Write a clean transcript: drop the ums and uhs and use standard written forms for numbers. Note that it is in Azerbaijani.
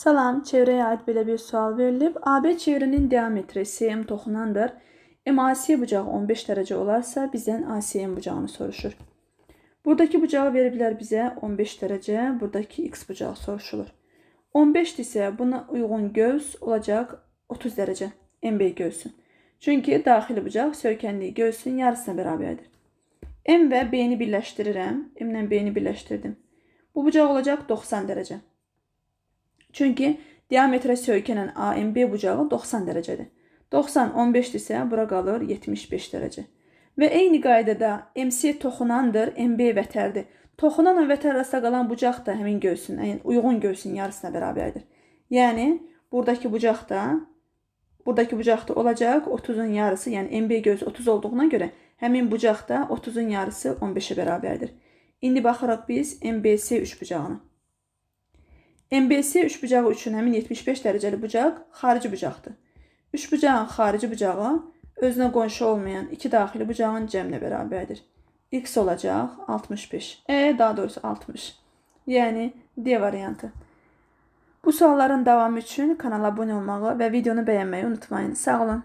Salam, çevreye ait belə bir sual verilib. AB çevrenin diametri cm toxunandır. MAC bucağı 15 dərəcə olarsa bizdən ACM bucağını soruşur. Buradaki bucağı veriblər bizə 15 dərəcə, buradaki x bucağı soruşulur. 15 ise buna uyğun göz olacaq 30 dərəcə MB göğsün. Çünki daxili bucaq söykəndiyi göğsün yarısına bərabərdir. M və B-ni birləşdirirəm. M ilə B-ni birləşdirdim. Bu bucaq olacaq 90 dərəcə. Çünki diametrə söykənən AMB bucağı 90 dərəcədir. 90 15 ise bura qalır 75 dərəcə. Və eyni qaydada MC toxunandır, MB vətərdir. Toxunanla vətər arasında qalan bucaq da həmin göğsün, yəni uyğun göğsün yarısına bərabərdir. Yəni buradakı bucaq da olacaq 30'un yarısı, yəni MB göğsü 30 olduğuna görə həmin bucaq da 30'un yarısı 15'e bərabərdir. İndi baxırıq biz MBC üçbucağına. MBC üçbucağı üçün həmin 75 dərəcəli bucaq xarici bucaqdır. Üçbucağın xarici bucağı özünə qonşu olmayan iki daxili bucağın cəminə bərabərdir. X olacaq 65. Daha doğrusu 60. Yəni D variantı. Bu sualların davamı üçün kanala abunə olmağı və videonu bəyənməyi unutmayın. Sağ olun.